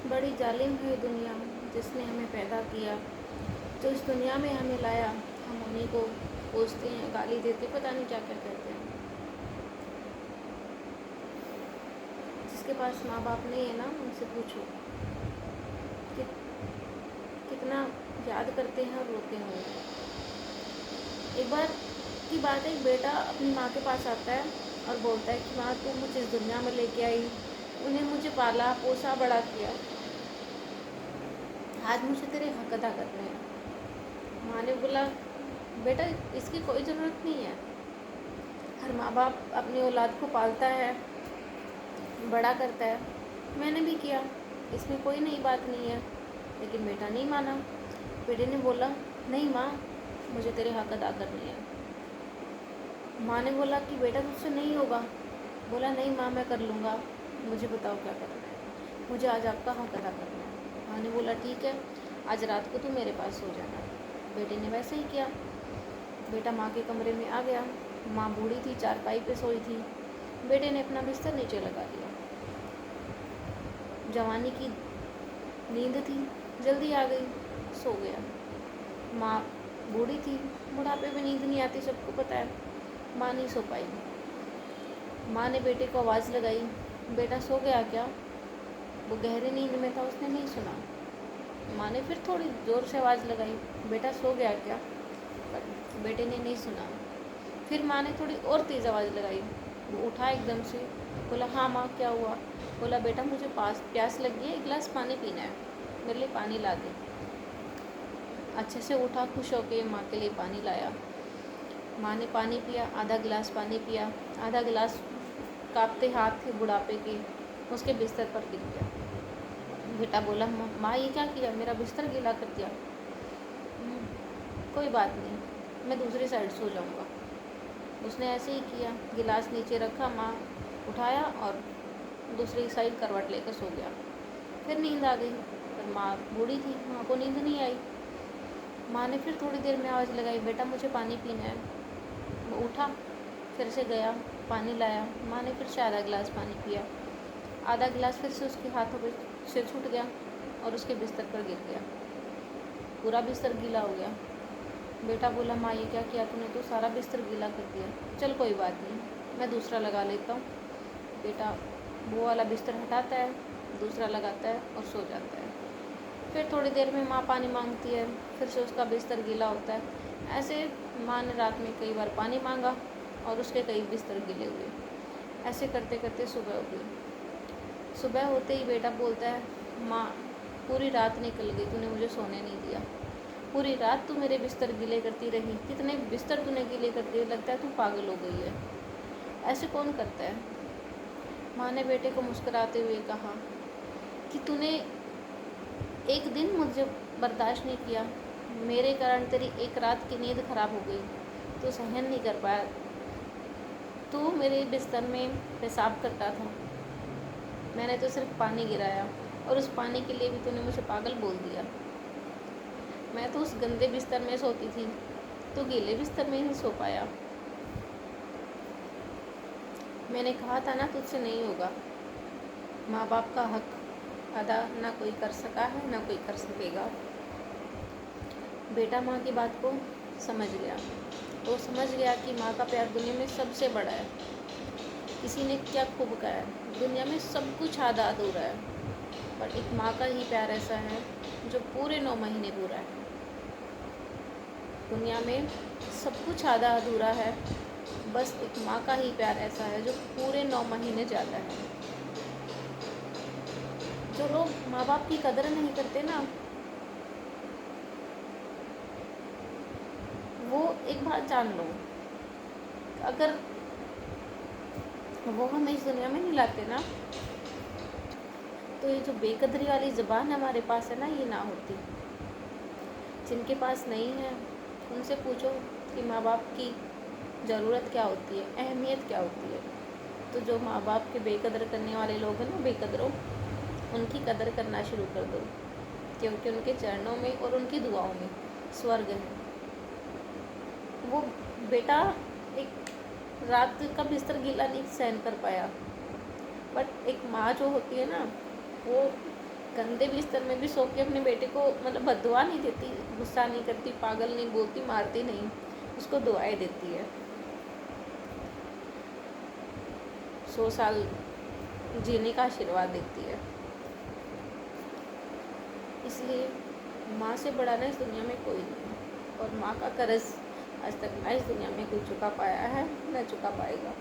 बड़ी जालिम है दुनिया जिसने हमें पैदा किया, जो इस दुनिया में हमें लाया, हम उन्हीं को कोसते हैं, गाली देते, पता नहीं क्या क्या कहते हैं। जिसके पास माँ बाप नहीं है ना, उनसे पूछो कि कितना याद करते हैं और रोते हैं। एक बार की बात है, एक बेटा अपनी माँ के पास आता है और बोलता है कि माँ, तू मुझे इस दुनिया में लेके आई, उन्हें मुझे पाला पोसा बड़ा किया, आज मुझे तेरे हक अदा करने हैं। माँ ने बोला, बेटा इसकी कोई ज़रूरत नहीं है, हर माँ बाप अपनी औलाद को पालता है, बड़ा करता है, मैंने भी किया, इसमें कोई नई बात नहीं है। लेकिन बेटा नहीं माना। बेटे ने बोला, नहीं माँ, मुझे तेरे हक अदा करने हैं। माँ ने बोला कि बेटा तुझसे नहीं होगा। बोला, नहीं माँ, मैं कर लूँगा, मुझे बताओ क्या करना है, मुझे आज आपका हक अदा करना है। माँ ने बोला, ठीक है, आज रात को तू मेरे पास सो जाना। बेटे ने वैसे ही किया। बेटा माँ के कमरे में आ गया। माँ बूढ़ी थी, चारपाई पे सोई थी। बेटे ने अपना बिस्तर नीचे लगा दिया। जवानी की नींद थी, जल्दी आ गई, सो गया। माँ बूढ़ी थी, बुढ़ापे में नींद नहीं आती, सबको पता है। माँ नहीं सो पाई। माँ ने बेटे को आवाज़ लगाई, बेटा सो गया क्या? वो गहरी नींद में था, उसने नहीं सुना। माँ ने फिर थोड़ी ज़ोर से आवाज़ लगाई, बेटा सो गया क्या? पर बेटे ने नहीं सुना। फिर माँ ने थोड़ी और तेज़ आवाज़ लगाई। वो उठा एकदम से, बोला, हाँ माँ, क्या हुआ? बोला, बेटा मुझे प्यास लगी है, एक गिलास पानी पीना है, मेरे लिए पानी ला दे। अच्छे से उठा, खुश होके माँ के लिए पानी लाया। माँ ने पानी पिया, आधा गिलास पानी पिया, आधा गिलास कांपते हाथ थे बुढ़ापे के, उसके बिस्तर पर गिर गया। बेटा बोला, माँ ये क्या किया, मेरा बिस्तर गीला कर दिया। कोई बात नहीं, मैं दूसरी साइड सो जाऊँगा। उसने ऐसे ही किया, गिलास नीचे रखा, माँ उठाया और दूसरी साइड करवट लेकर सो गया। फिर नींद आ गई, पर माँ बूढ़ी थी, माँ को नींद नहीं आई। माँ ने फिर थोड़ी देर में आवाज़ लगाई, बेटा मुझे पानी पीना है। वो उठा, फिर से गया, पानी लाया। माँ ने फिर से आधा गिलास पानी पिया, आधा गिलास फिर से उसके हाथों पे से छूट गया और उसके बिस्तर पर गिर गया। पूरा बिस्तर गीला हो गया। बेटा बोला, माँ ये क्या किया तूने, तो सारा बिस्तर गीला कर दिया। चल कोई बात नहीं, मैं दूसरा लगा लेता हूँ। बेटा वो वाला बिस्तर हटाता है, दूसरा लगाता है और सो जाता है। फिर थोड़ी देर में माँ पानी मांगती है, फिर से उसका बिस्तर गीला होता है। ऐसे माँ ने रात में कई बार पानी मांगा और उसके कई बिस्तर गीले हुए। ऐसे करते करते सुबह हो गई। सुबह होते ही बेटा बोलता है, माँ पूरी रात निकल गई, तूने मुझे सोने नहीं दिया, पूरी रात तू मेरे बिस्तर गीले करती रही, कितने बिस्तर तूने गीले कर दिए, लगता है तू पागल हो गई है, ऐसे कौन करता है। माँ ने बेटे को मुस्कुराते हुए कहा कि तूने एक दिन मुझे बर्दाश्त नहीं किया, मेरे कारण तेरी एक रात की नींद खराब हो गई, तो सहन नहीं कर पाया, तू मेरे बिस्तर में पेशाब करता था, मैंने तो सिर्फ पानी गिराया और उस पानी के लिए भी तूने मुझे पागल बोल दिया। मैं तो उस गंदे बिस्तर में सोती थी, तो गीले बिस्तर में ही सो पाया। मैंने कहा था ना तुझसे नहीं होगा। माँ बाप का हक अदा ना कोई कर सका है, ना कोई कर सकेगा। बेटा माँ की बात को समझ गया। वो समझ गया कि माँ का प्यार दुनिया में सबसे बड़ा है। किसी ने क्या खूब कहा है, दुनिया में सब कुछ आधा अधूरा है, पर एक माँ का ही प्यार ऐसा है जो पूरे 9 महीने पूरा है। दुनिया में सब कुछ आधा अधूरा है, बस एक माँ का ही प्यार ऐसा है जो पूरे 9 महीने जाता है। जो लोग माँ बाप की कदर नहीं करते ना, वो एक बात जान लो, अगर वो हमें इस दुनिया में नहीं लाते ना, तो ये जो बेकदरी वाली ज़बान हमारे पास है ना, ये ना होती। जिनके पास नहीं है उनसे पूछो कि माँ बाप की ज़रूरत क्या होती है, अहमियत क्या होती है। तो जो माँ बाप के बेकदर करने वाले लोग हैं ना, बेकदरों, उनकी कदर करना शुरू कर दो, क्योंकि उनके चरणों में और उनकी दुआओं में स्वर्ग है। वो बेटा एक रात का बिस्तर गीला नहीं सहन कर पाया, बट एक माँ जो होती है ना, वो گندے بستر میں بھی سو کے اپنے بیٹے کو مطلب بد دعا نہیں دیتی، غصہ نہیں کرتی، پاگل نہیں بولتی، مارتی نہیں، اس کو دعائیں دیتی ہے، 100 سال جینے کا آشیرواد دیتی ہے۔ اس لیے ماں سے بڑا نا اس دنیا میں کوئی نہیں ہے، اور ماں کا قرض آج تک نہ اس دنیا میں کوئی چکا پایا ہے، نہ چکا پائے گا۔